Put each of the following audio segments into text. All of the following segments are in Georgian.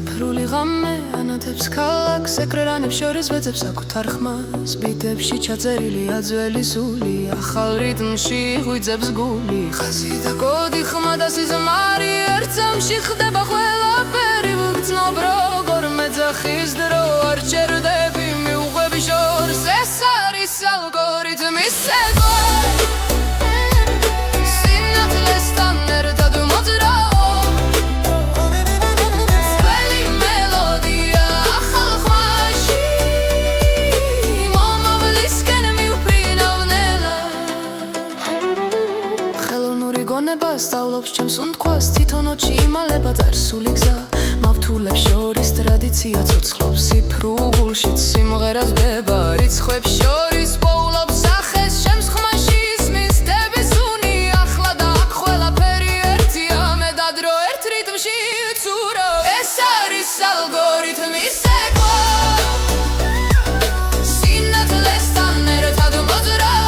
წიფრული ღამე ანათებს ქალაქს ეკრანებს შორის ვეძებს საკუთარ ხმას ბიტებში ჩაწერილია ძველი სული ახალ რიტმში ღვიძებს გული ხაზი და კოდი ხმა და სიზმარი ერთ წამში ხდება ყველაფერი ვგრძნობ როგორ მეძახის დრო არ ჩერდები მიუყვები შორს ეს არის ალგორითმის ცეკვა სწავლობს ჩემს უნდქვას თვითონ ოჩი იმალება წარსული გზა მავთულებს შორის ტრადიცია ცოცხლობს სიფრუღულშიც სიმღერას დება რიცხვებს შორის პოულობს სახეს ჩემს ხმაში ისმის დების უნი ახლა და აქ ყველაფერი ერთია მე და დრო ერთ რიტმში ვცურავ ეს არის ალგორითმის ცეკვა სინათლესთან ერთად მოძრაობ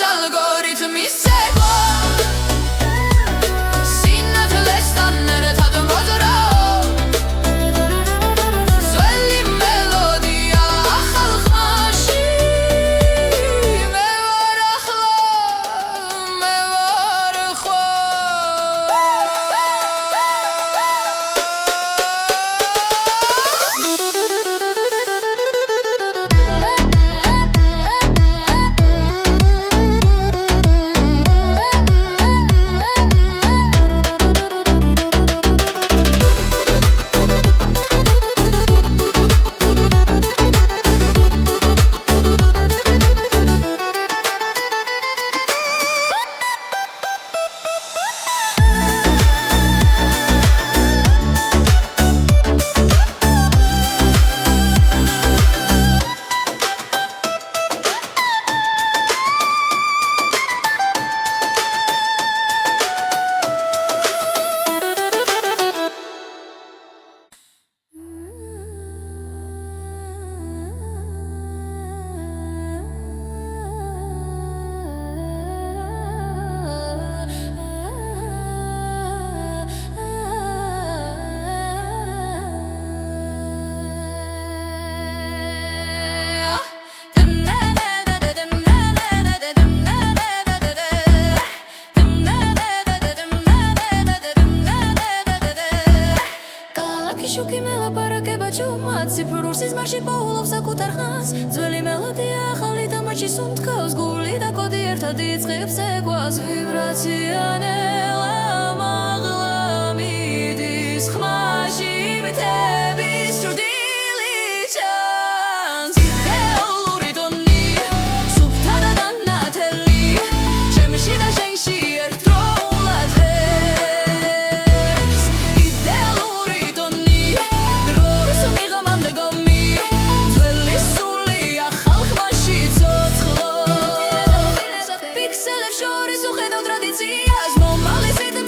algorithmის ცეკვა სინათლესთან ერთად მოძრაობ ძველი მელოდია ახალ ხმაში მე ვარ ახლა მე ვარ შუქი მელაპარაკება ჩუმად ციფრულ სიზმარში პოულობს საკუთარ ხმას ძველი მელოდია ახალი დამარჩის უნდქავს გული და კოდი ერთად იწყებს ცეკვას ვიბრაცია ნელა მაღლა მიდის ხმაში მითების ჭრდილი ჩანს იდეალური ტონი სუფთა და დანათელი ჩემში და შენში ერთდროულად Pixelებს შორის უხედავ ტრადიციას მომავლის რიტმი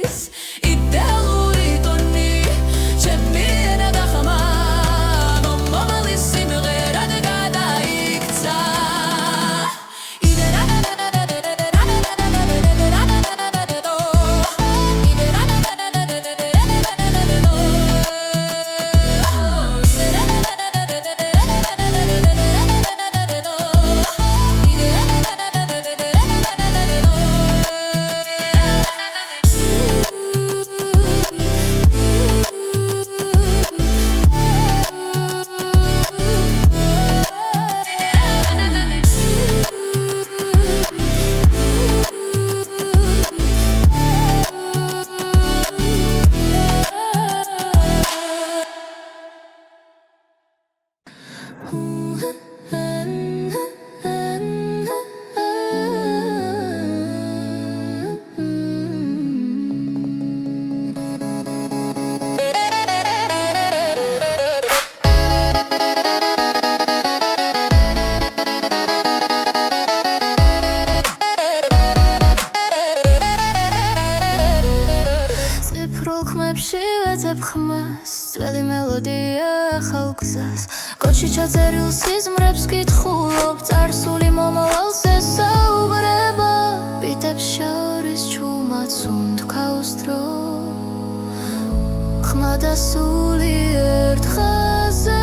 მის იდეალური ტონი ჩემი ენა დახმა მომავალი სიმღერად გადაიქცა ვეძებ ხმას ძველი მელოდია ახალ გზას კოჩი ჩაწერილ სიზმრებს კითხულობ წარსული მომავალს ესაუბრება ბიტებს შორის ჩუმად უნთქავს დრო ხმა და სული ერთ ხაზზე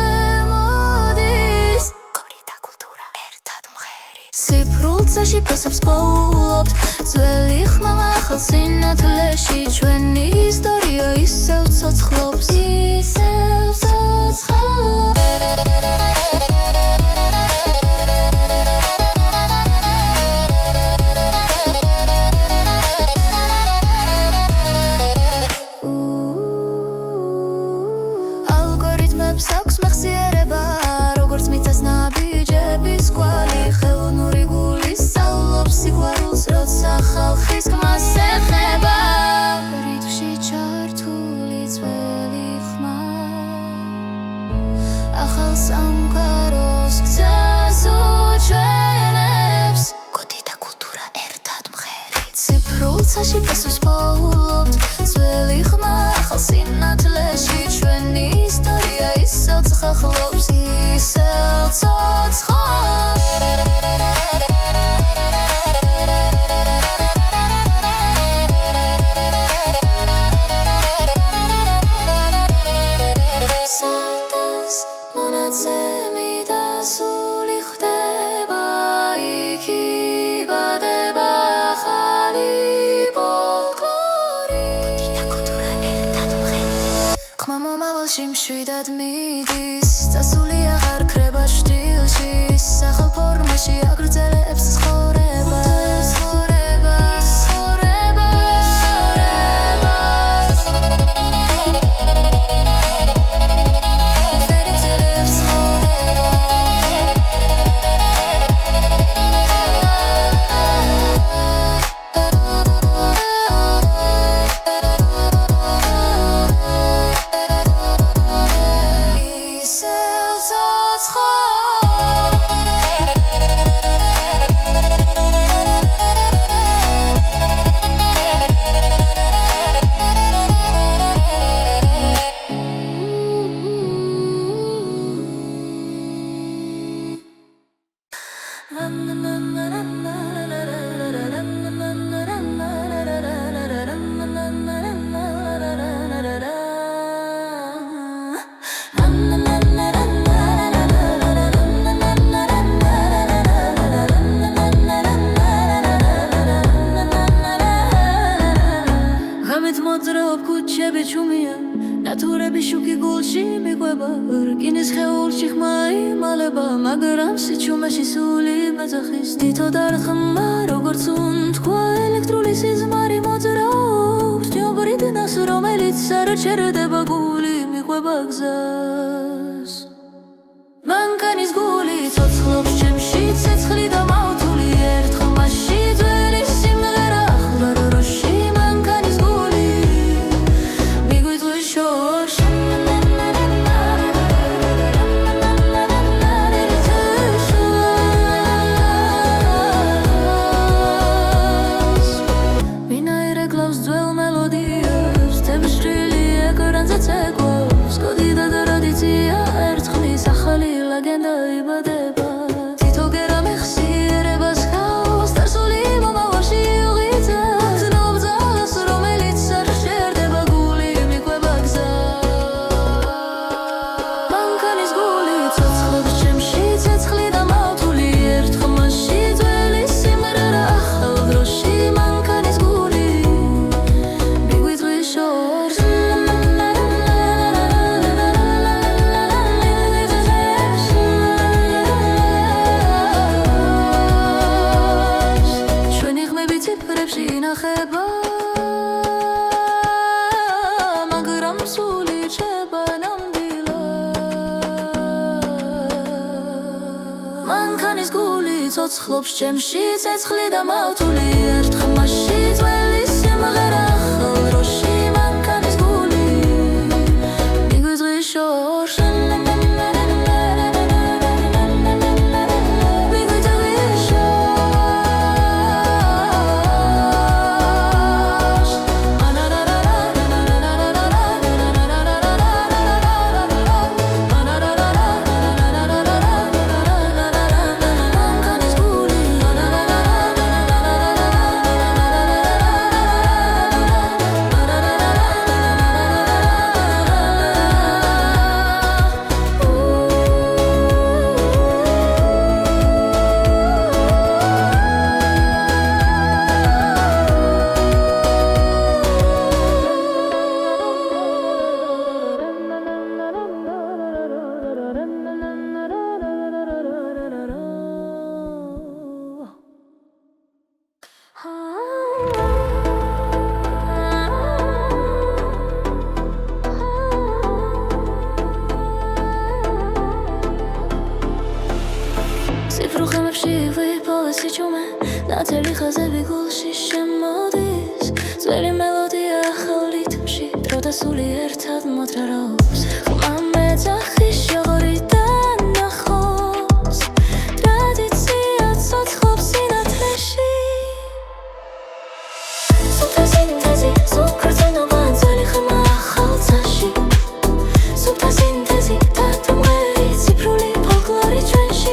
მოდის კორი და კულტურა ერთად მღერი სიფრულცაში ფესებს პოულობთ ძველი ხმა ახალ სინათლეში ჩვენი ისტორია ისევ ცოცხლობს ისევ ცოცხლობს ალგორითმებს აქვს მეხსიერება როგორც მიწას ნაბიჯების კვალი ხელოვნური გული სწავლობს სიყვარულს როცა ხალხის ხმას ეხება რითმში ჩართული ძველი ხმა ახალ სამყაროს გზას უჩვენებს კოდი და კულტურა ერთად მღერით ციფრულცაში ფესვს პოულობთ ძველი ხმა ახალ სინათლეში ჩვენი ისტორია ისევ ცოცხლობს ისევ ცოცხლობს მშვიდად მიდის წასული აღარ ქრება შტილში სახალ ფორმაში აგრძელებს ცხოვრება ნატურები შუქი გულში მიყვება რკინის ხეულში ხმა იმალება მაგრამ სიჩუმეში სული მეძახის თითო დარხმა როგორც უნთქვა ელექტრული სიზმარი მოძრაობს ჯობრი დნას რომელიც არ ჩერდება გული მიყვება გზას მანქანის გული ცოცხლობს ჩემში ცეცხლი და მავთული ერთ ხმაში ძველი სიმღერა ახლა როში მანქანის გული მიგვიწვის შორს ვინაირე კლავს ძველ მელოდიას ცოცხლობს ჩემში ცეცხლი და მავთული ერთ ხმაში ძველი სიმღერა ახალ დროში მანქანის გული მიგვიძღვის შორში სიფრუხემებში ვიპოვე სიჩუმე ნათელი ხაზები გულში შემოდის ძველი მელოდია ახალ რითმში დრო და სული ერთად მოძრაობს ხმა მეძახის შოღორიდან ნახოს ტრადიცია ცოცხლობს სინათლეში სუფთა სინთეზი სუკრძნობა ძველი ხმა ახალ ცაში სუფთა სინთეზი დათმღერი ციფრული ფოლკლორი ჩვენში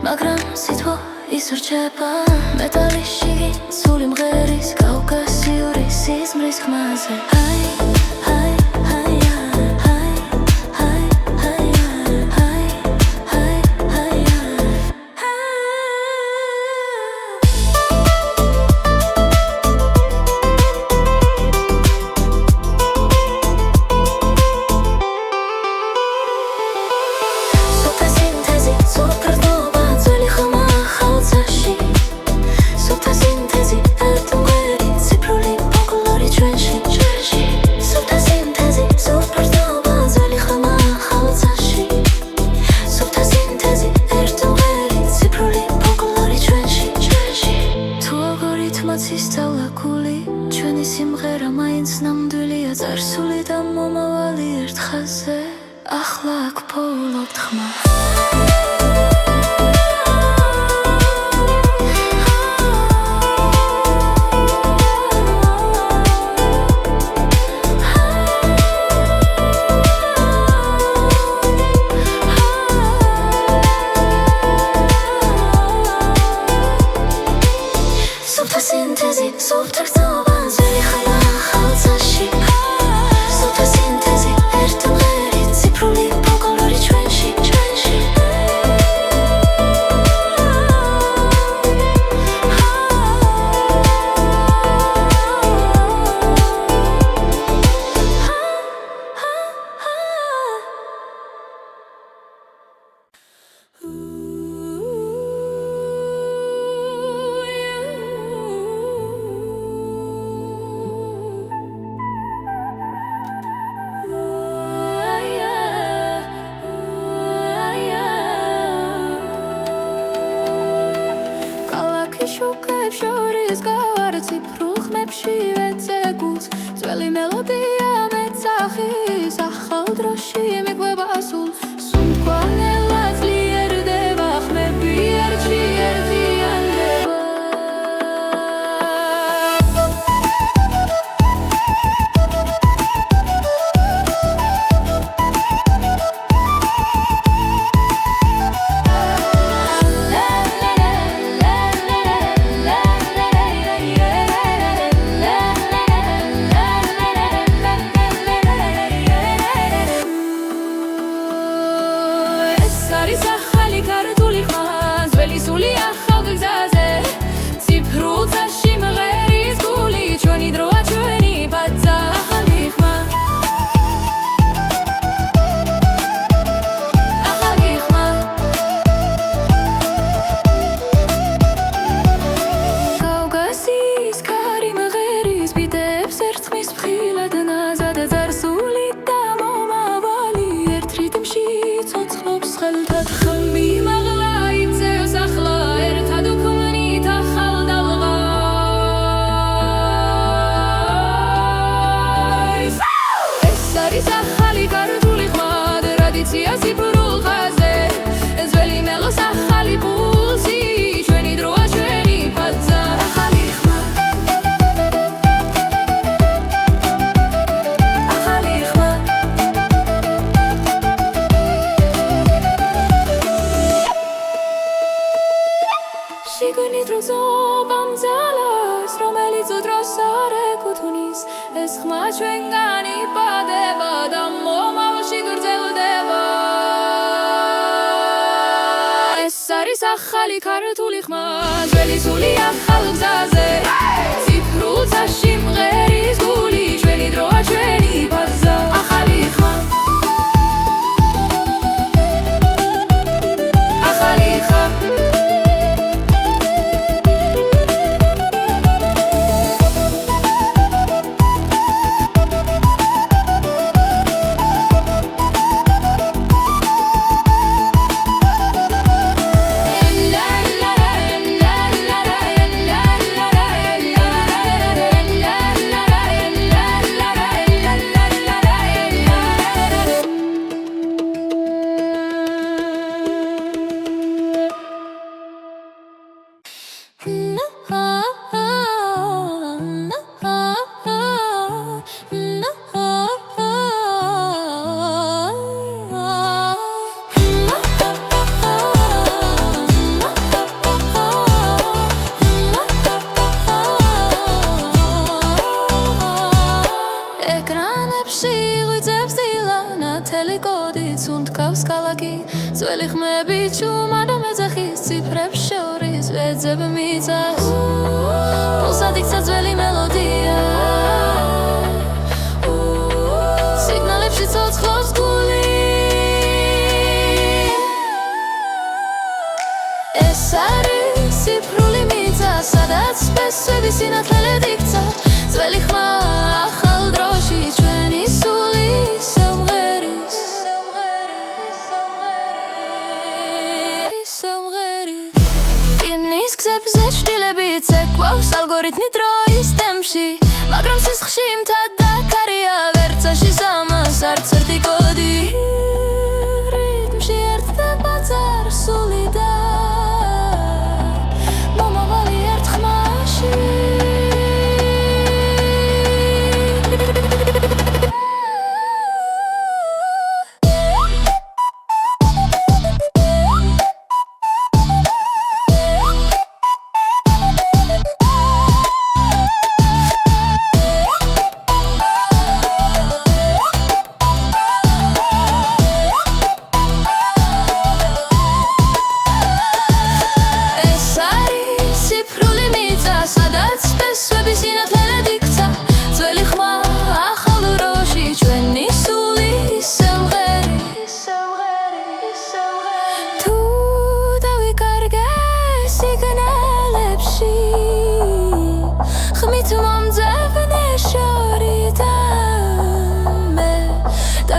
მაგრამ სიტყვა ისურჩება მეტალიში სული მღერის კავკასიური სიზმრის ხმაზე ჩვენი სიმღერა მაინც ნამდვილია წარსული და მომავალი ერთ ხაზზე ახლა აქ ფოულობთ ხმა სუფთა სინთეზი სუფთა გრძნობა ძველი ხმა ახალ ცაში სუფთა სინთეზი ერთმღერი ციფრული ფოლკლორი ჩვენში დროა ჩვენგან იპადება და მომავალში გრძელდება ეს არის ახალი ქართული ხმა ძველი სული ახალ გზაზე ციფრულ წაში მღერის გული ჩვენი დროა ჩვენი ბაზა ახალი ხმა ახალი ხმა ძველი ხმები ჩუმად მეძახის ციფრებს შორის ვეძებ მიწას პულსად იქცა ძველი მელოდია სიგნალებში ცოცხლობს გული ეს არის ციფრული მიწა სადაც სპესები სინათლედ იქცა ძველი ხმა ახალ დროში ჩვენი სული სამღერის გზებზე შტილებიც ეკვავს ალგორითმი დროის ტემპში მაგრამ სისხლში მთადაქარია ვერცაში სამას არც ერთი კოდი რიტმში ერთდება წარსული და მომავალი ერთ ხმაში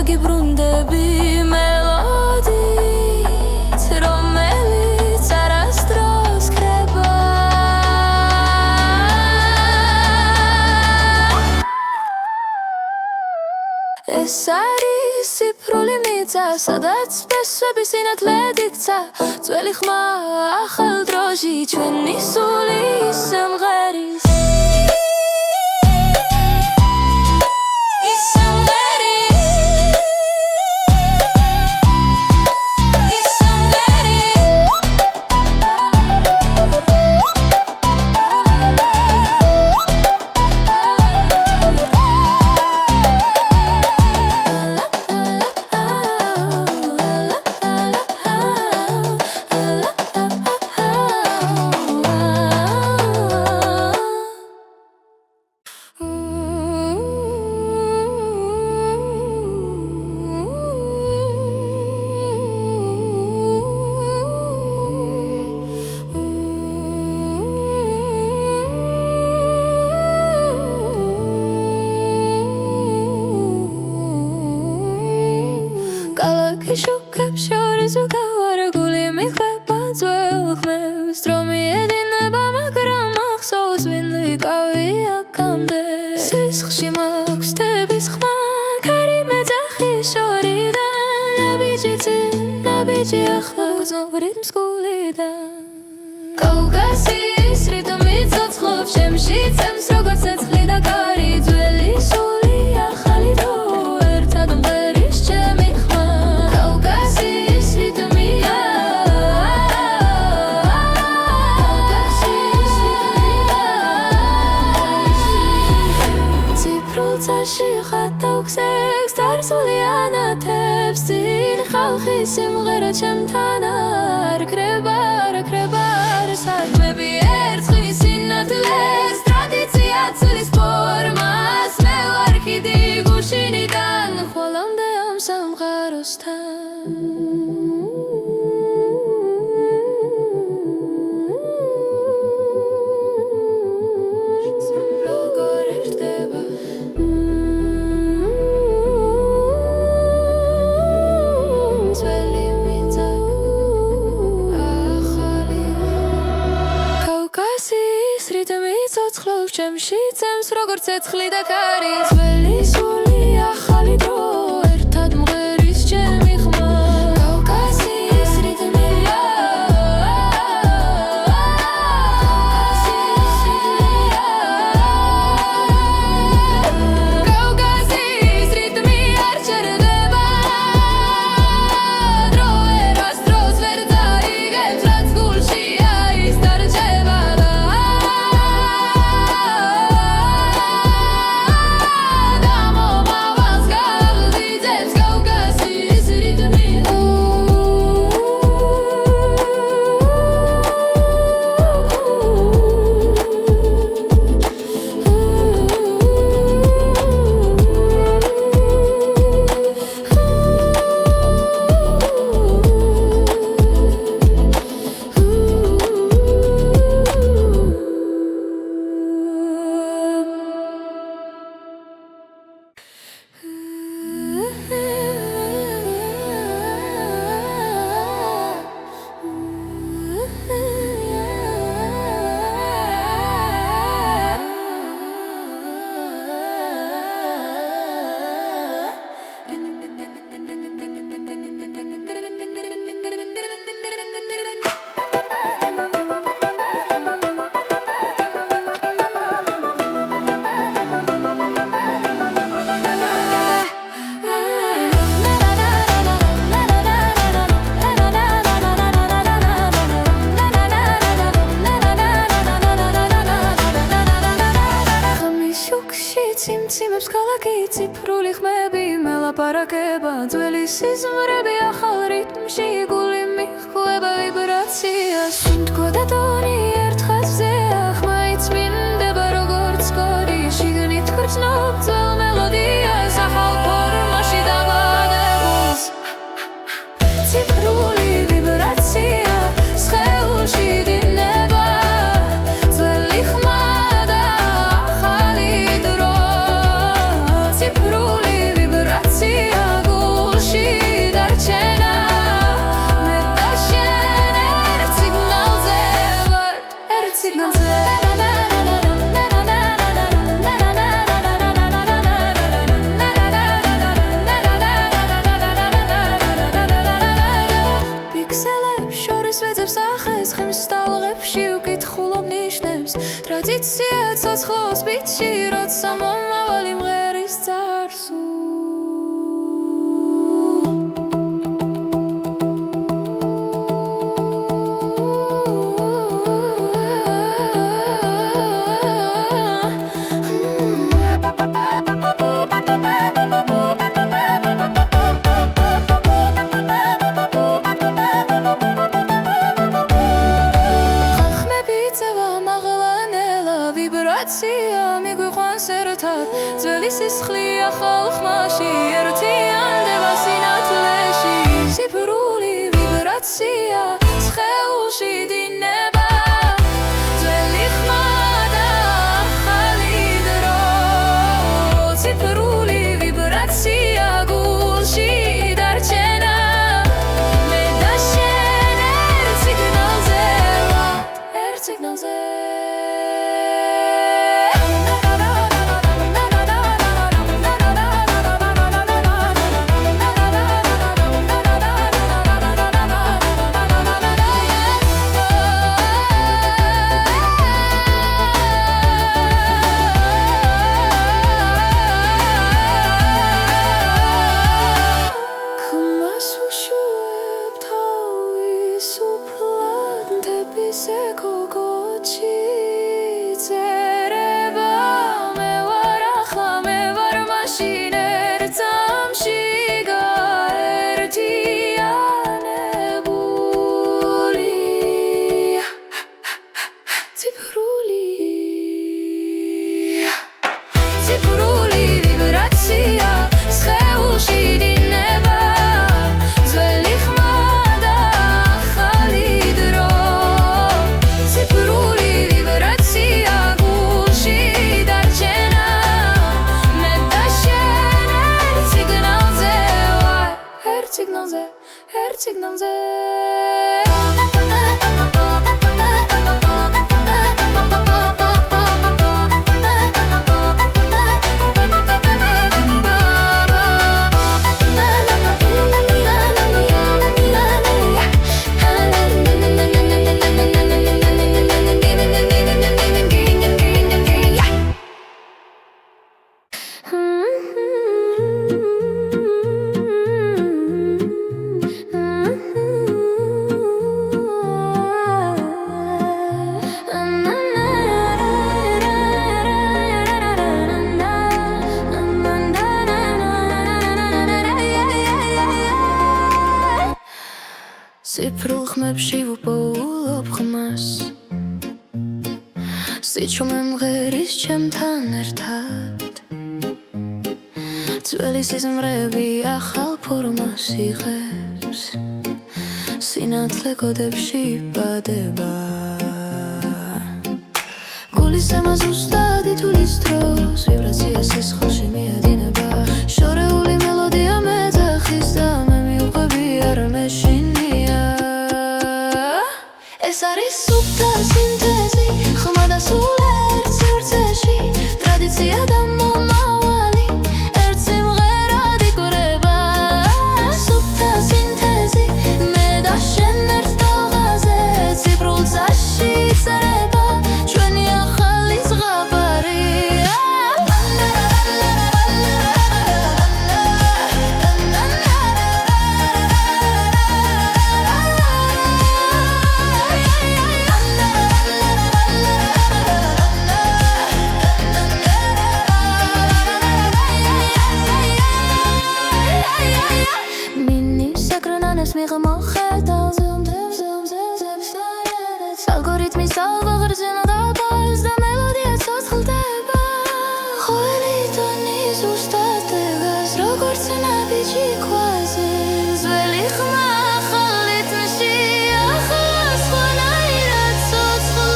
გიბრუნდები მელოდით რომელიც არასდროს ქრება ეს არის ციფრული მიწა სადაც სპესები სინათლედ იქცა ძველი ხმა ახალ დროში ჩვენი სული სამღერის შუქებს შორის უკავარ გული მიხვება ძველ ხმებს დრომი ედინება მაგრამ ახსოვს ვინ ვიყავი აქამდე სისხლში მაქვს თების ხმა ქარი მეძახი შორიდან ნაბიჯი ახლა გზნობ რიტმს გულიდან კავკასიის რიტმი ცოცხლობს შემში წემს როგორც ცეცხლი და კარი ძველი სული ახალი დრო ერთად მღერის ჩემი სულიანათებს წინ ხალხი სიმღერა ჩემთან არ ქრება საქმეები ერწყმის სინათლეს ტრადიცია ცვლის ფორმას მე ვარ ხიდი გუშინიდან ხვალამდე ამ სამყაროსთან ჩემში წემს როგორც ცეცხლი და ქარი ძველი სული ახალი დრო ერთად მღერის ჩემი ხმა კავკასიის რიტმია კავკასიის რიტმი არ ჩერდება დრო ერას დროს ვერ დაიგებს რაც გულშია ის დარჩება ციმციმებს ქალაქი ციფრული ხმები მელაპარაკება ძველი სიზმრები ახალ რიტმში გული მიხვდება ვიბრაციას თქო და ტონი ერთ ხაზზეა ხმაიც მინდება როგორც კოდი შიგნით გრძნობ ძველ მელოდიას ახალ ფორმაში დაბადებულს ციფრული ვიბრაცია სხეულში დინება ძველი ხმა ტრადიცია ცოცხლობს ბიჭი როცა მომავალი მღერის წარსულ ვიბრაცია მიგვიყვანს ერთად სიგნალზე სიფრულ ხმებში ვუპოულობ ხმას სიჩუმე მღერის ჩემთან ერთად ძველი სიზმრები ახალ ფორმას იღებს სინათლე კოდებში იბადება გულის ემას უსტად ითulis დროს ვიბრაცია სისხლში მიედინება შორეული მელოდია მეძახის და მე მივყვები არ მეშინია ეს არის სუფთა სინთეზი ხმა და სულ ერთ სივრცეში ტრადიცია და მომავალი ერთ სიმღერად იკვრება სუფთა სინთეზი მე და შენ ერთ ტალღაზე ციფრულ წაში იწერება ჩვენი ახალი ზღაპარი მიღმოხედავ ალგორითმის ალღაღრძენა დაბალს და მელოდია ცოცხლდება ყოველი ტონი ზუსტად დგას როგორც ნაბიჯი ქვაზე ძველი ხმა ახალ რიტმში ახლა სხვანაირად ცოცხლო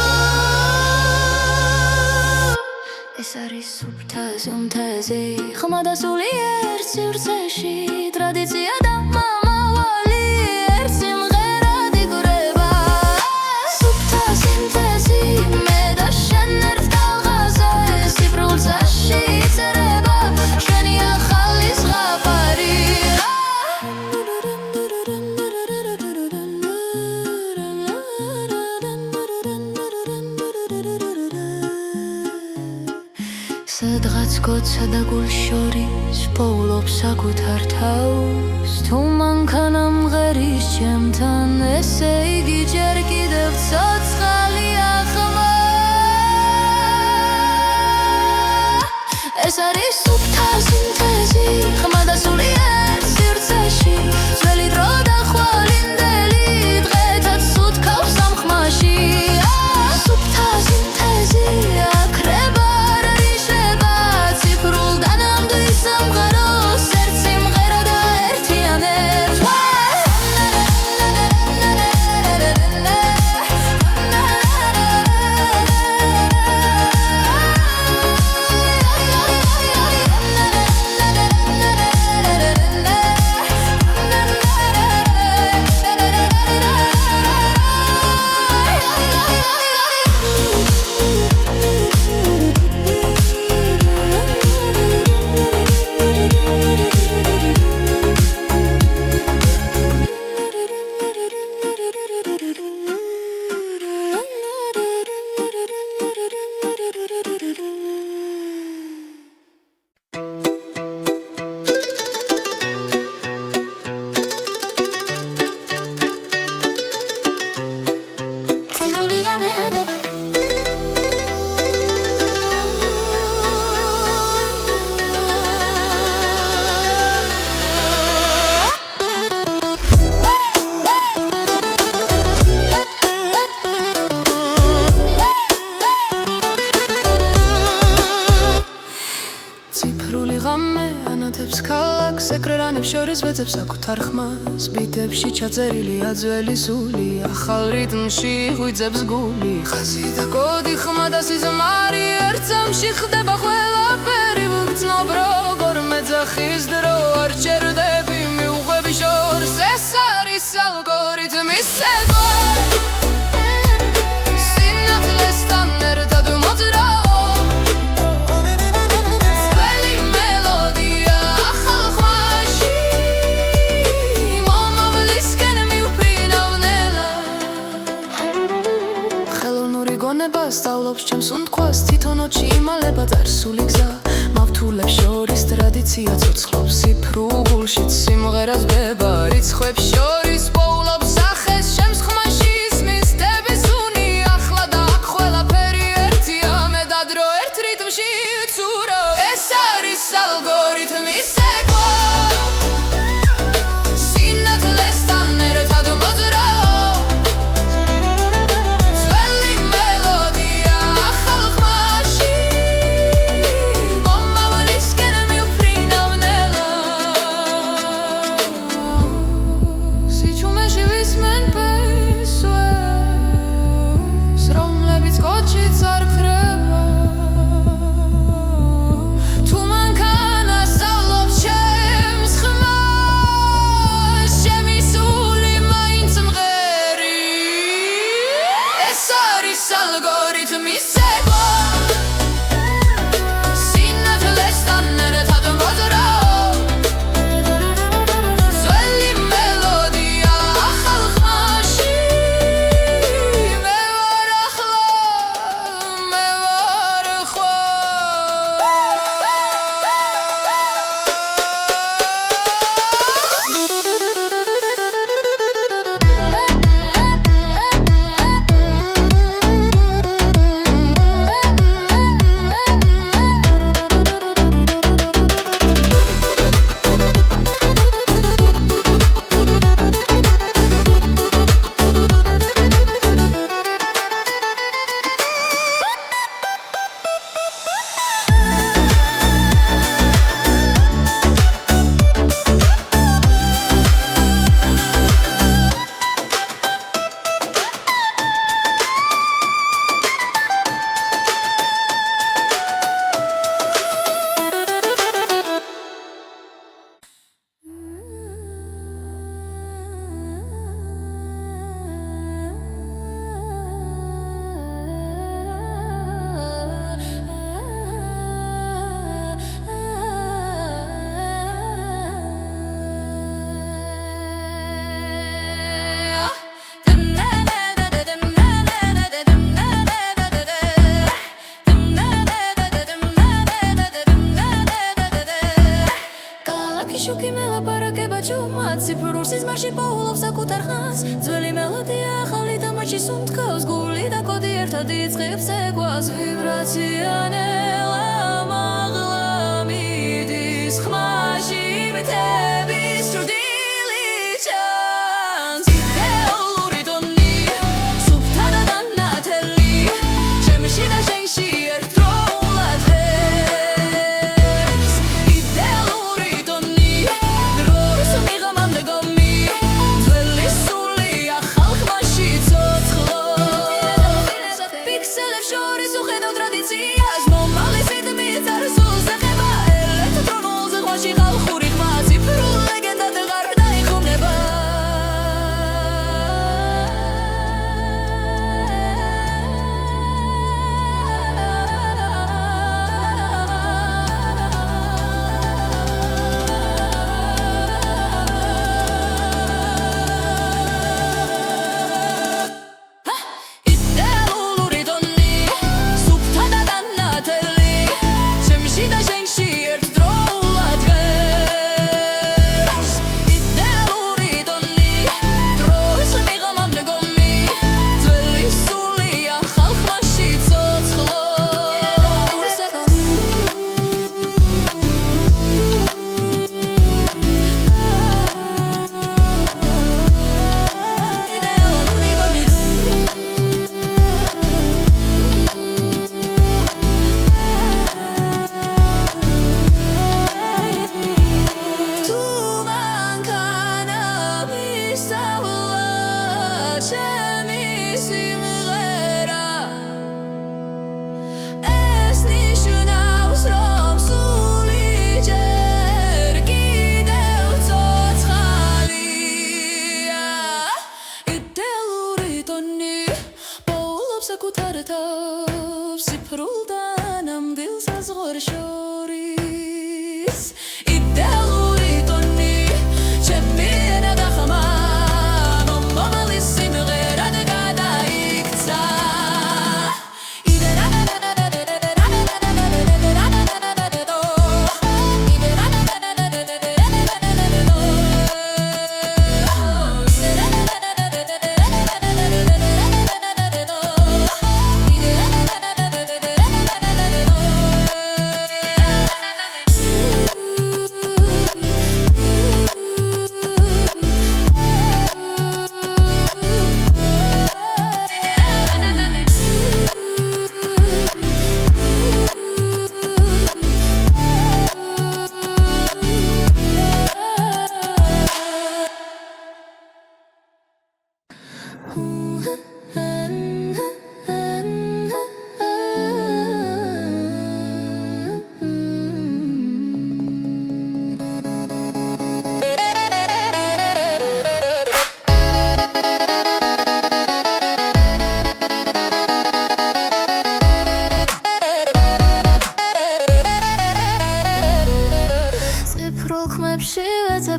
ეს არის სუფთა სინთეზი ხმა და სული ერთ სივრცეში ტრადიცია და სადღაც გოცა და გულშორის პოულობს საკუთარ თავს თუ მანქანა მღერის ჩემთან ესე იგი ჯერ კიდევ ცოცხალია ხმა ეს არის სუფთა სინთეზი ხმა და სული ერთ სივრცეში ძველი დრო და ხვალინდელი დღეთაც სუთქავს ამ ხმაში სუფთა სინთეზი აკრება ანათებს ქალაქს ეკრანებს შორის ვეძებს საკუთარ ხმას ბიტებში ჩაწერილია ძველი სული ახალ რიტმში ღვიძებს გული ხაზი და კოდი ხმა და სიზმარი ერთ წამში ხდება ყველაფერი ვგრძნობ როგორ მეძახის დრო არ ჩერდები მივყვები შორს სწავლობს ჩემს უნდყვას თითონ ოჩი იმალება წარსული გზა მავთულებს შორის ტრადიცია ცოცხლობს სიფრუღულშიც სიმღერას ბება რიცხვებს შორის პოულობს სახეს ჩემს ხმაში ისმის დებისუნი ახლა და აქ ყველაფერი ერთია მე და დრო ერთ რიტმში ვცურავ ეს არის ალგორითმის ცეკვა სინათლესთან ერთად მოძრაობ ძველი მელოდია ახალ ხმაში მომავლისკენ მივფრინავ ნელა სიჩუმეში ვისმენ პესვებს რომლებიც კოჩიც არ ქრება თუ მანქანა სწავლობს ჩემს ხმას ჩემი სული მაინც მღერი ეს არის ალგორითმის ცეკვა სინათლესთან ერთად მოძრაობ ძველი მელოდია ახალ ხმაში მე ვარ ახლა მე ვარ შუქი მელაპარაკება ჭუმად ციფრულ სიზმარში პოულობს საკუთარ ხანს ძველი მელოდია ახალი და მათში სუნთქავს გული და კოდი ერთად იწყებს ცეკვას ვიბრაცია ნელა მაღლა მიდის ხმაში მითების ჭრდილი ჩანს იდეალური ტონი სუფთა და დანათელი ჩემში და შენში ერთდროულად ღებს იდეალური ტონი დროის მიღამამდე გომი ძველი სული ახალ ხმაში ცოცხლობს პიქსელებს შორის უხედავ ტრადიციას მომავლის რიტმი წარსულს ეხება ელექტრონულ ზღვაში ხალხური ხმა ციფრულ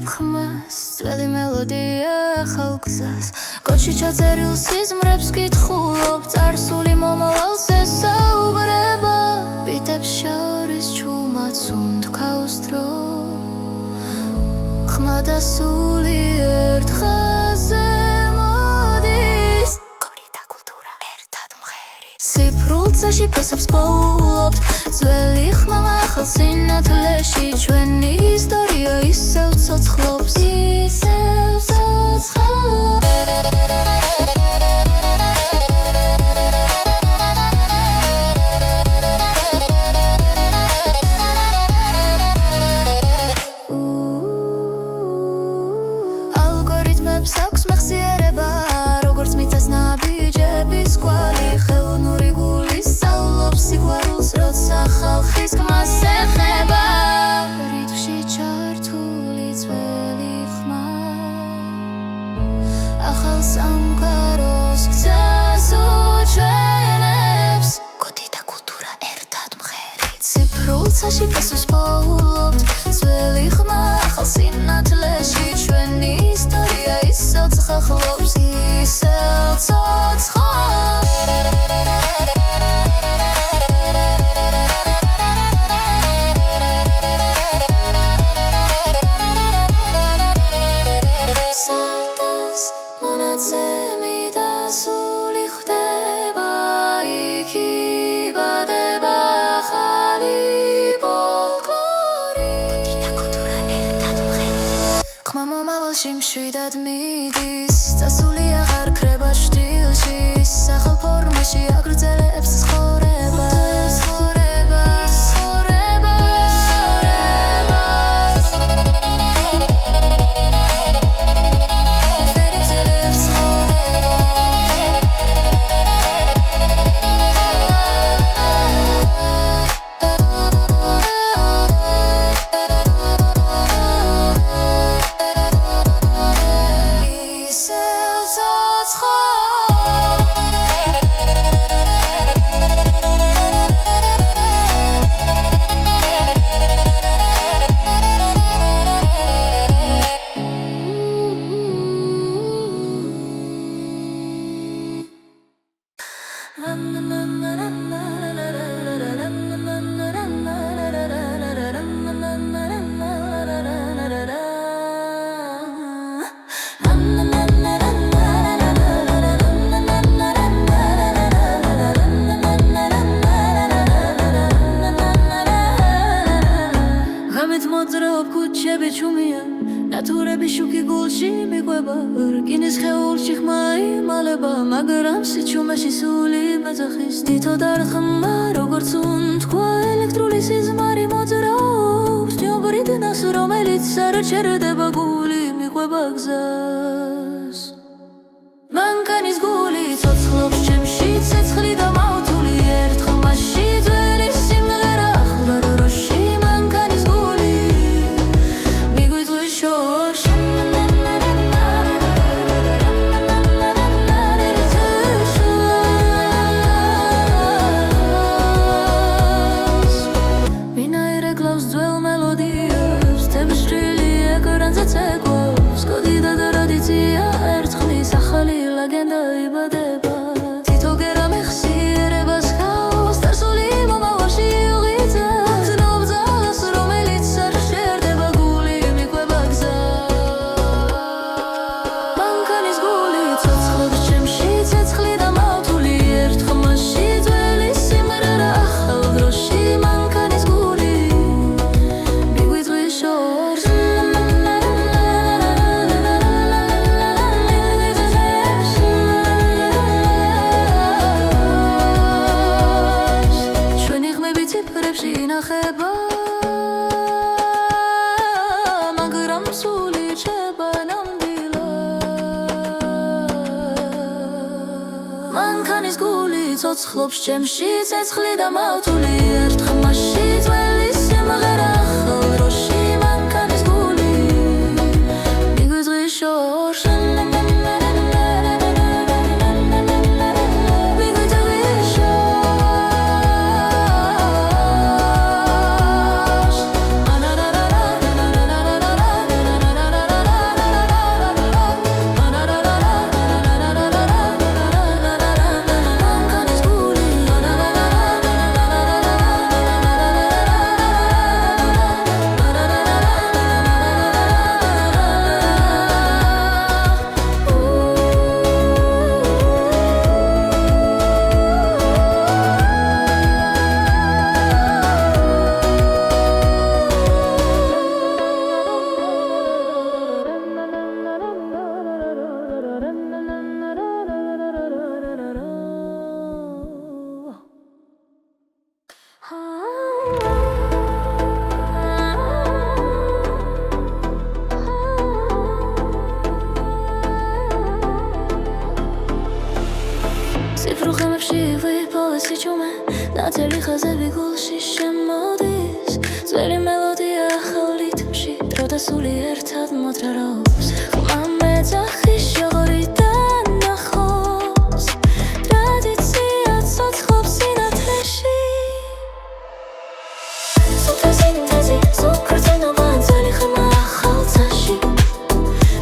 ხმას ძველი მელოდია ხალხს კოჩი ჩაწერილ სიზმრებს კითხულობ წარსული მომავალს ესაუბრება ბიტებს შორის ჩუმად სუნთქავს დრო ხმა და სული ერთ ხაზზე მოდის კორი და კულტურა ერთად მღერი სიფრულცაში ფესობს პოულობთ ძველი ხმა ახალ სინათლეში ჩვენი ისტორია ისევ ცოცხლობს ისევ ცოცხლობს ალგორითმებს აქვს მეხსიერება როგორც მიწას ნაბიჯების კვალი ხელოვნური გული სწავლობს სიყვარულს როცა ხალხის ხმას ეხება რითმში ჩართული ძველი ხმა ახალ სამყაროს გზას უჩვენებს კოდი და კულტურა ერთად მღერით ციფრულცაში ფესვს პოულობთ ძველი ხმა ახალ სინათლეში ჩვენი ისტორია ისევ ცოცხლობს ისევ ცოცხლობს სარდას მონაცემი და სული ხდება იქ იბადება ახალი ფოლკლორი ხმა მომავალში მშვიდად მიდის წასული აღარ ქრება შტილში სახალ ფორმაში აგრძელებს ცხოვრება ქუჩები ჩუმია ნატურები შუქი გულში მიყვება რკინის ხეულში ხმა იმალება მაგრამ სიჩუმეში სული მეძახის თითო დარხმა როგორც უნთქვა ელექტრული სიზმარი მოძრაობს ჯობრი დნას რომელიც არ ჩერდება გული მიყვება გზას მანქანის გული ცოცხლობს ჩემში ცეცხლი და მავთული ერთ ხმაში ძველი სიმღერა ახლა როში მანქანის გული მიგვიწვის შორს ვინაირე კლავს ძველ მელოდიას თემშრილი ეკრანზე ცეკვავს კოდი და ტრადიცია ერთხლის ახალი ლეგენდა იბადება თითო გერა მეხსიერებას ხავს წარსული მომავალში უღიძებს ცნობ ძალას რომელიც არ შერდება გული მიყვება გზას მანქანის გული ცოცხლობს ჩემში ცეცხლი და მავთული ერთ ხმაში ძველი სიმღერა ახალ დროში მანქანის გული მიგვიწვის შორს ციფრებში ინახება მაგრამ სული რჩება ნამდვილად მანქანის გული ცოცხლობს ჩემში ცეცხლი და მავთული ერთ ხმაში ძველი სიმღერა ახალ დროში მანქანის გული მიგვიწვის შორს სიჩუმე ნათელი ხაზები გულში შემოდის ძველი მელოდია ახალ რიტმში დრო და სული ერთად მოძრაობს ხმა მეძახი შოღორიდან ნახოს ტრადიცია ცოცხლობს სინათლეში სუფთა სინთეზი სუფრწენობა ძველი ხმა ახალ ცაში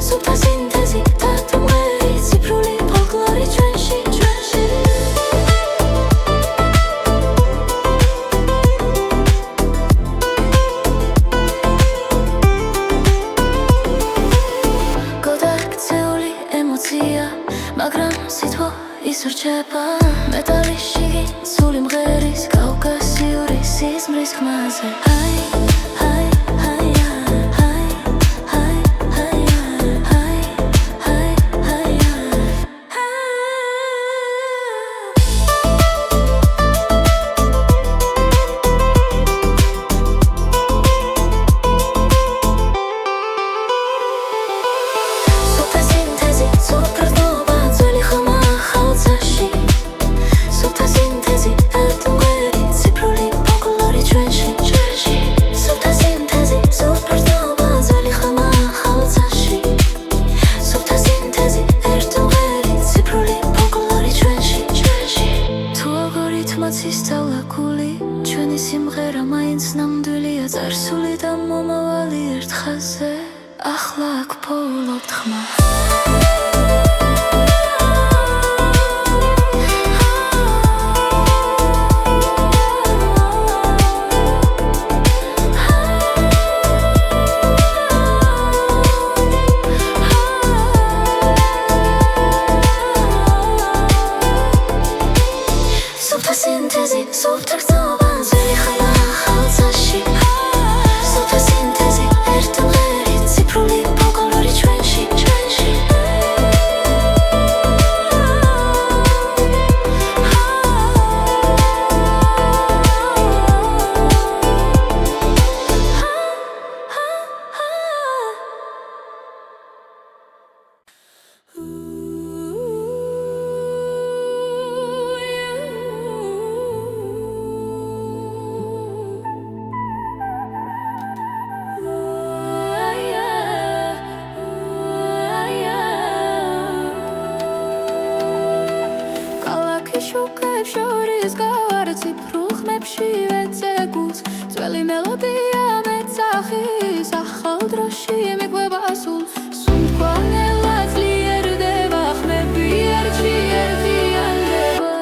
სუფთა სინთეზი დათმღერი ციფრული ფოლკლორი ჩვენში მაგრამ სიტყვა ისურჩება მეტალიში სული მღერის კავკასიური სიზმრის ხმაზე აი აი აი აი აი აი აი აი აი სუფთა სინთეზი სუფრწენობა ძველი ხმა ახალ ცაში სუფთა სინთეზი ერთმღერი ციფრული ფოლკლორი ჩვენში სუფთა სინთეზი სუფრწენობა ძველი ხმა ახალ ცაში სუფთა სინთეზი ერთმღერი ციფრული ფოლკლორი ჩვენში თუ ალგორითმაც ისწავლა გული ჩვენი სიმღერა მაინც ნამდვილია წარსული და მომავალი ერთ ხაზზე ახლა აქ პოულობთ ხმა სუფთა სინთეზი სუფრწენობა ძველი ხმა ახალ ცაში სუფთა სინთეზი ერთმღერი ციფრული ფოლკლორი ჩვენში შუქებს შორის გავარ ციფრულ ხმებში ვეცეგულს ძველი მელოდია მეცახის ახალ დროში მიყვება სულს სუნთქვა ძლიერდება ხმები ერთში ერთიანდება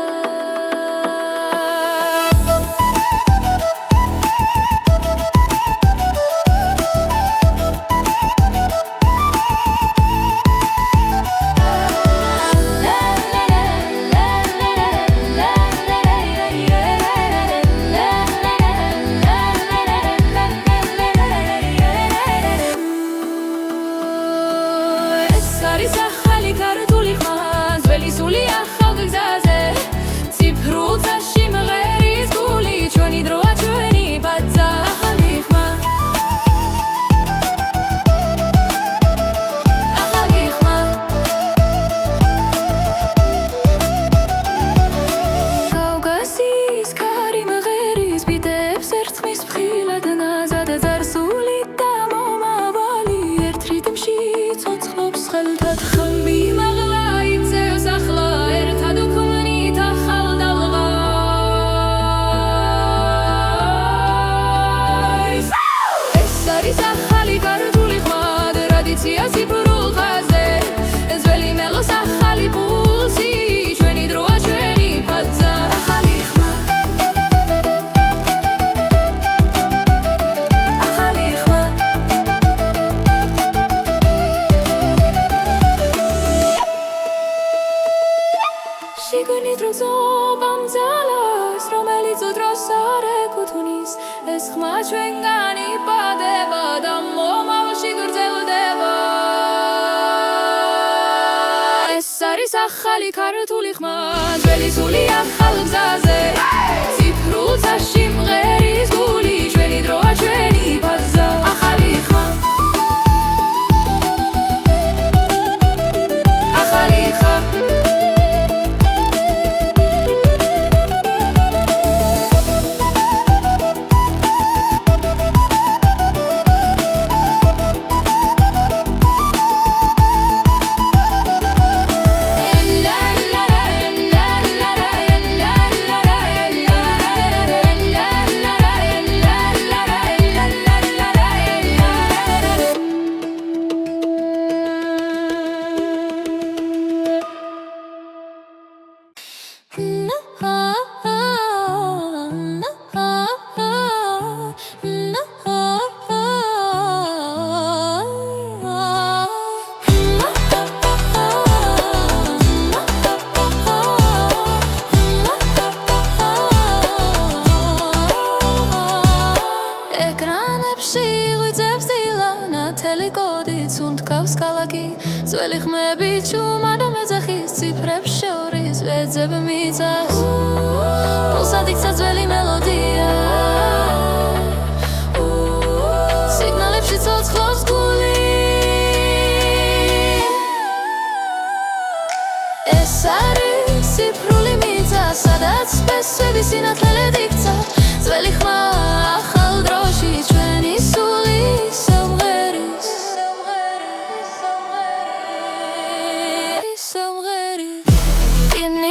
არის ახალი ქართული ხმა ძველი სული ახალ გზაზე ციფრულ წაში მღერის გული ჩვენი დროა ჩვენი ბაძა ახალი ხმა ახალი ხმა კავკასიის ქარი მღერის ბიტებს ერწყმის მხილად ნაზად წარსული და მომავალი ერთ რიტმში ცოცხლობს ხელთად ხმი მაღლა იწევს ახლა ერთად უქმნით ახალ დალღას ეს არის ახალი ქართული ხმა ტრადიცია ციფრულ ხაზზე ძველი მელოს ახალი პულსი ჩვენი დროა ჩვენი ბაძა ახალი ხმა ახალი ხმა შიგნით როზობამ ძალას რომელიც უდროს არ ეკუთვნის ეს ხმა ჩვენგან იბადება და მომავალში გრძელდება ეს არის ახალი ქართული ხმა ძველი სული ახალ გზაზე ციფრულ წაში მღერის გული ჩვენი დროა ჩვენი ბაძა ახალი ხმა ახალი ხმა ჰგავს ქალაქი ძველი ხმები ჩუმად მეძახის ციფრებს შორის ვეძებ მიწას პულსად იქცა ძველი მელოდია სიგნალებში ცოცხლობს გული ეს არის ციფრული მიწა სადაც სპესვები სინათლედ იქცა ძველი ხმა ახალ დროში ჩვენი სული სამღერის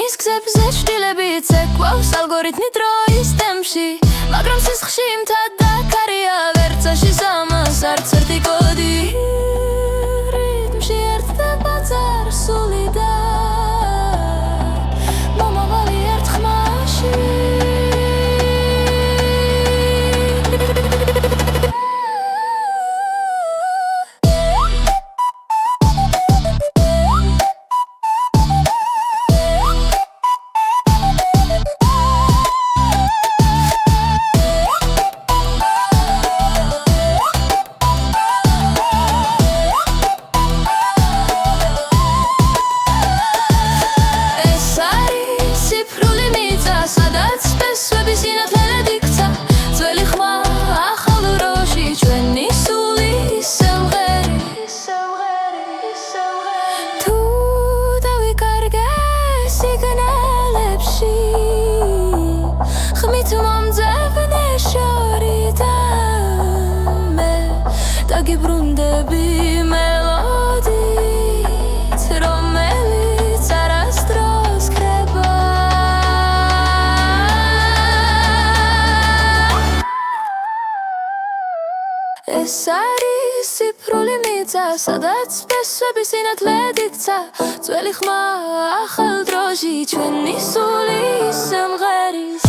იმის გზებზე შტილებით ეკვლავს ალგორითმი დროის ტემპში მაგრამ სისხლში მთადაკარია ვერცაში სამას არც ერთი კოდი რიტმში ერთდება წარსული და მომავალი ერთ ხმაში გიბრუნდები მელოდით რომელიც არასდროს ქრება ეს არის ციფრული მიწა სადაც სპესვები სინათლედ იქცა ძველი ხმა ახალ დროში ჩვენი სული სამღერის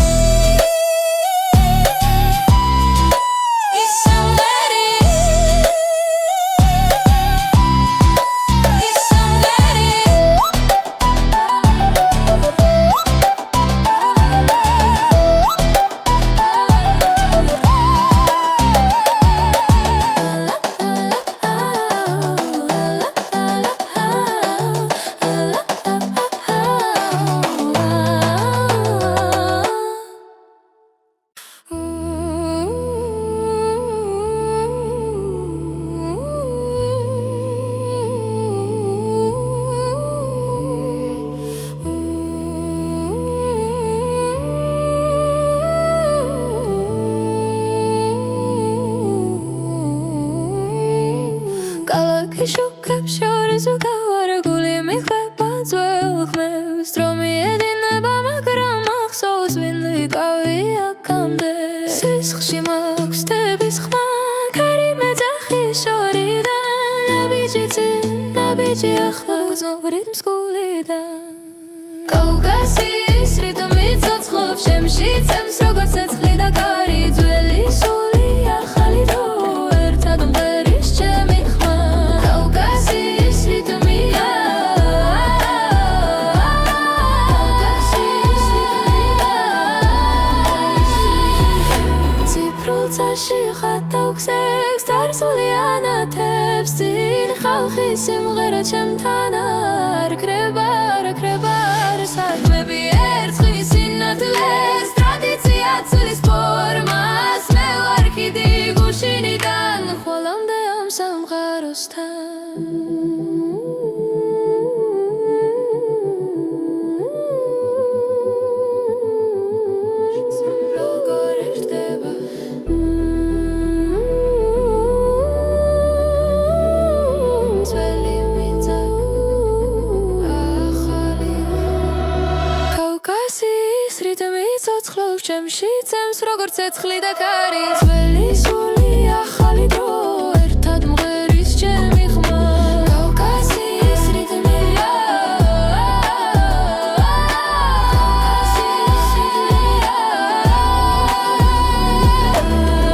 შუქებს შორის უკავარ გული მიხვება ძველ ხმებს დრომი ედინება მაგრამ ახსოვს ვინ ვიყავი აქამდე სისხლში მაქვს თების ხმა ქარი მეძახი შორიდან ნაბიჯი ახლა გზნობ რიტმს გულიდან კავკასიის რიტმი ცოცხლობს შემში წემს როგორც ცეცხლი და კარი ძველი სული ახალი დრო ერთად მღერის ჩემი ხატავქსებს წარსული ანათებს წინ ხალხი სიმღერა ჩემთან არ ქრება საქმეები ერწყვის სინათლეს ტრადიცია ცვლის ფორმას მე ვარ კიდი გუშინიდან ხოლამდე ამ სამყაროსთან ჩემში წემს როგორც ცეცხლი და კარი ძველი სული ახალი დრო ერთად მღერის ჩემი ხმა კავკასიის რიტმია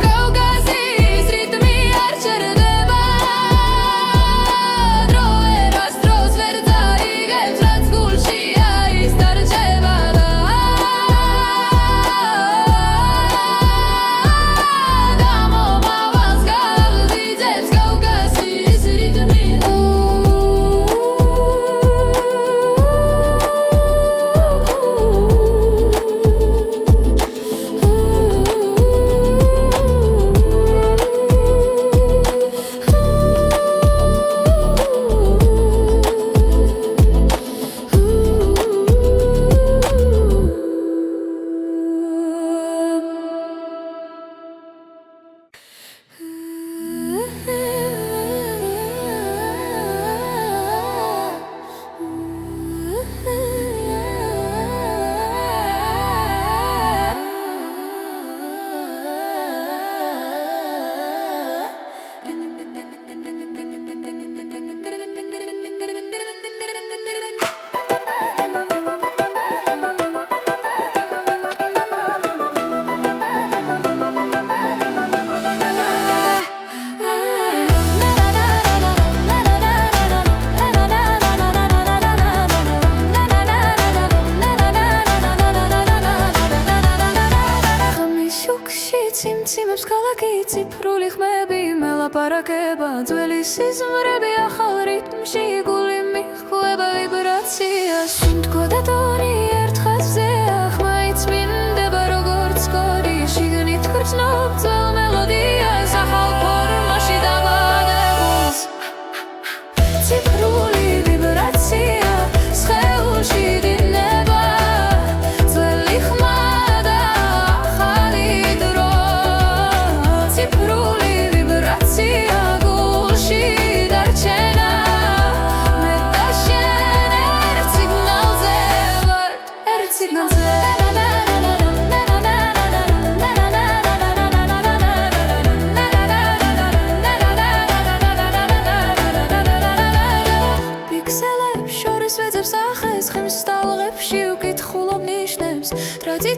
კავკასიის რიტმი არ ჩერდება დრო ერას დროს ვერ დაიგებს რაც გულშია ის დარჩება და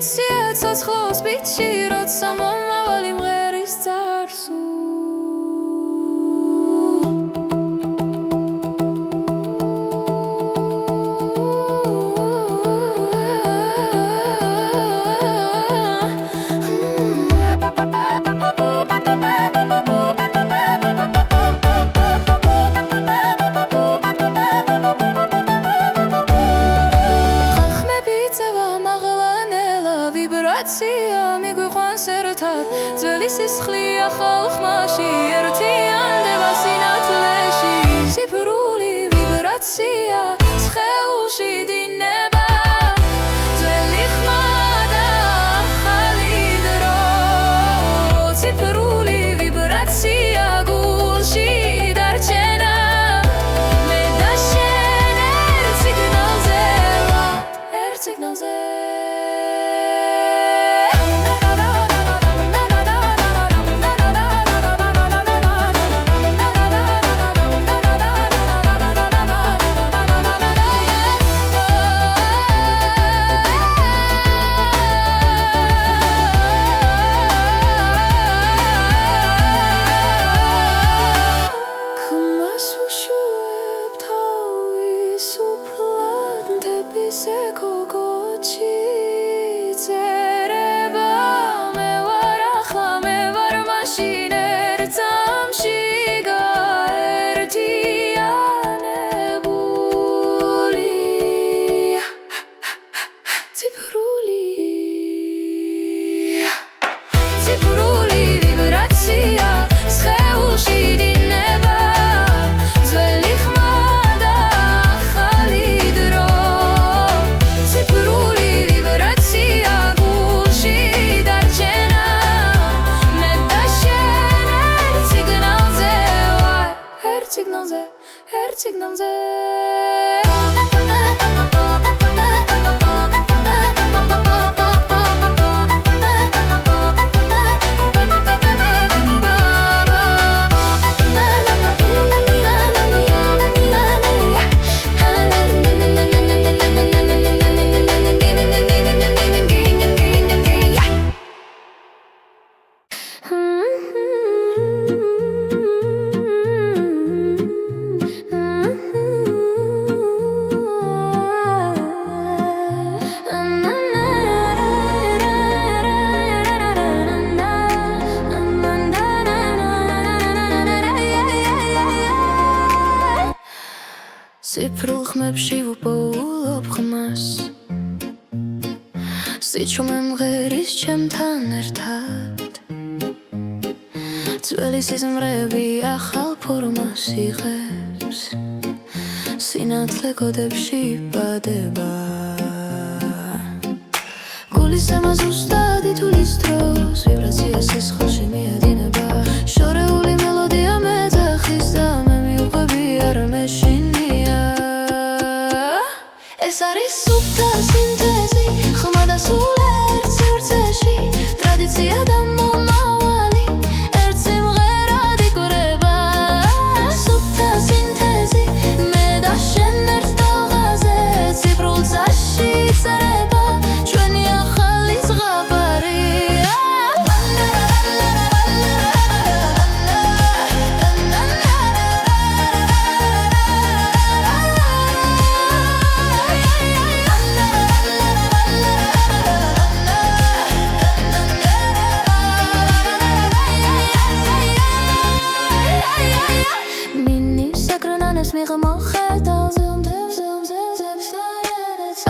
იცია ცოცხლოს ბიჭი როცა მომავალი მღერის წარსულ მიგვიყვანს ერთად ძველი სისხლია ხალხმაში ერთიანდება სინათლეში ციფრული ვიბრაცია სხეულში დინება ძველი ხმა და ახალი დრო ციფრული ვიბრაცია გულში დარჩენა მე და შენ ერთ სიგნალზე ციფრულ ხმებში ვუპოულობ ხმას სიჩუმე მღერის ჩემთან ერთად ძველი სიზმრები ახალ ფორმას იღებს სინათლე კოდებში იბადება გულის ზემა ზუსტად ითulis დროს ვიბრაცია სისხლში მიედინება შორეული მელოდია მეძახის და მე მივყვები არ მეშინია ეს არის სუფთა სინთეზი ხმა და სულ ერთ სივრცეში ტრადიცია და მომავალი ერთ სიმღერად იკვრება სუფთა სინთეზი მე და შენ ერთ ტალღაზე ციფრულ წაში წერება ჩვენი ახალი ზღაპარი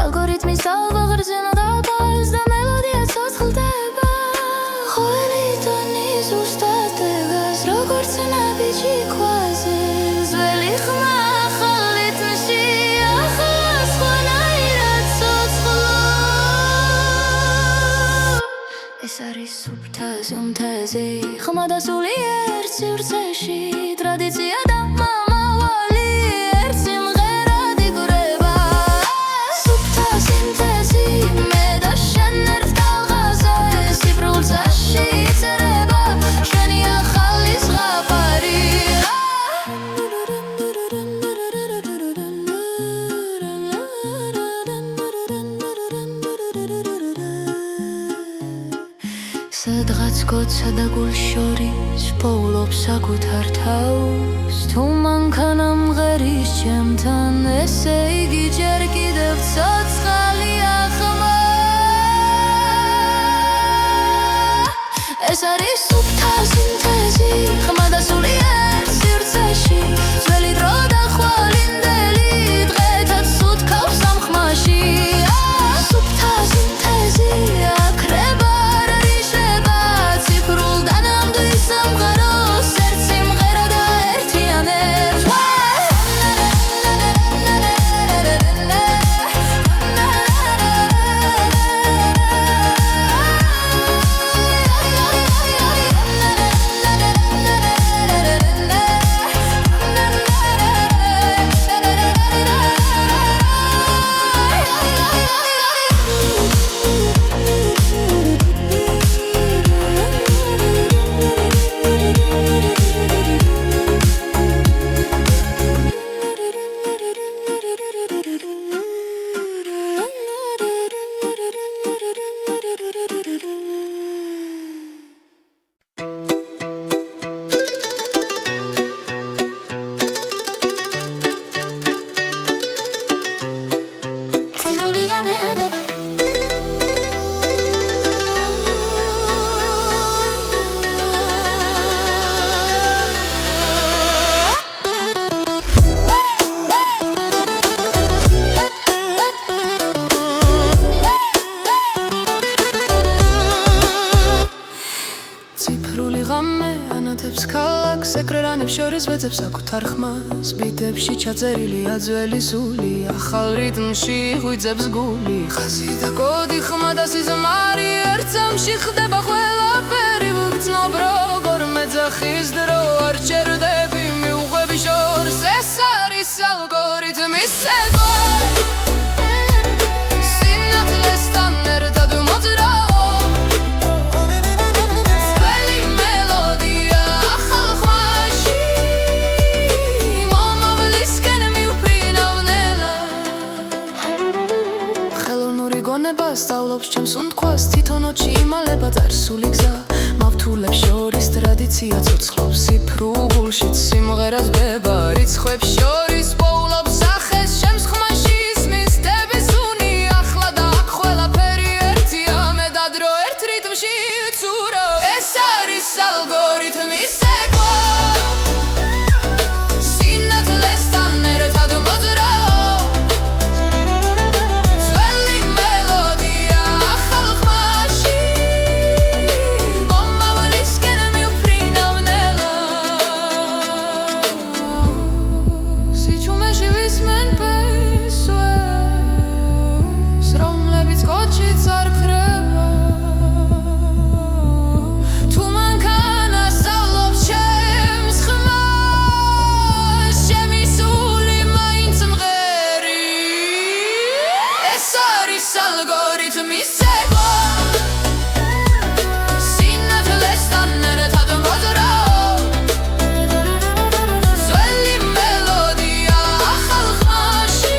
ალგორითმის ალღაღრძენა დაბალს და მელოდია ცოცხლდება ყოველი ტონი ზუსტად დგას როგორც ნაბიჯი ქვაზე ძველი ხმა ახალ რიტმში ახლა სხვანაირად ცოცხლო ეს არის სუფთა სინთეზი ხმა და სული ერთ სივრცეში ტრადიცია და მომავალი ერთ სიმღერად იკვრება სუფთა სინთეზი მე და შენ ერთ ტალღაზე ციფრულ წაში წერება ჩვენი ახალი ზღაპარი გოცა და გულშორის პოულობს საკუთარ თავს თუ მანქანა მღერის ჩემთან ესე იგი ჯერ კიდევ ცოცხალია ხმა ეს არის სუფთა სინთეზი ხმა და სული ერთ სივრცეში ძველი დრო და ხვალინდელი დღეთაც სუთქავს ამ ხმაში სუფთა სინთეზი აქრება რიშება ციფრულ და ნამდვილ სამყაროს ერთ სიმღერა და ერთიანებს ეკრანებს შორის ვეძებს საკუთარ ხმას ბიტებში ჩაწერილია ძველი სული ახალ რიტმში ღვიძებს გული ხაზი და კოდი ხმა და სიზმარი ერთ წამში ხდება ყველაფერი ვგრძნობ როგორ მეძახის დრო არ ჩერდები მიუყვები შორს ეს არის ალგორითმის ცეკვა სინათლესთან ერთად მოძრაო სწავლობს ჩემს უნდქვას თვითონ ოჩი იმალება წარსული გზა მავთულებს შორის ტრადიცია ცოცხლობს სიფრულ გულშიც სიმღერას ბება რიცხვებს შორის პოულობს სახეს ჩემს ხმაში ისმის დების უნი ახლა და აქ ყველაფერი ერთია მე და დრო ერთ რიტმში ცურო ეს არის ალგორითმის ცეკვა სინათლესთან ერთად მოძრაო algorithmის ცეკვა სინათლესთან ერთად მოძრაო ძველი მელოდია ახალ ხმაში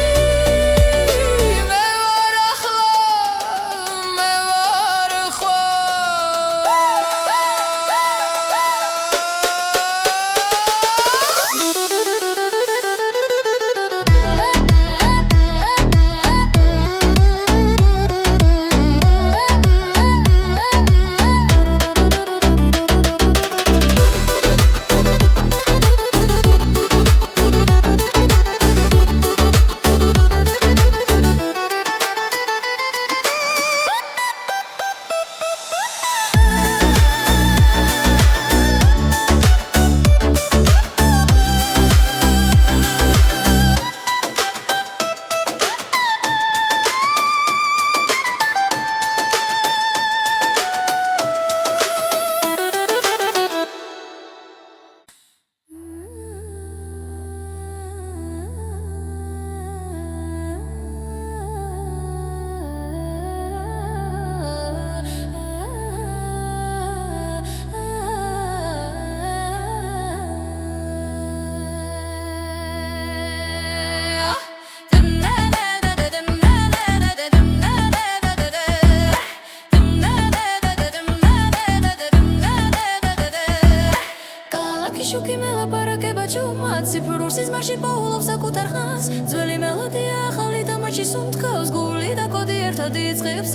შუქი მელაპარაკება ჭუმად ციფრულ სიზმარში პოულობს საკუთარ ხანს ძველი მელოდია ახალი და მაჩი სუნთქავს გული და კოდი ერთად იწყებს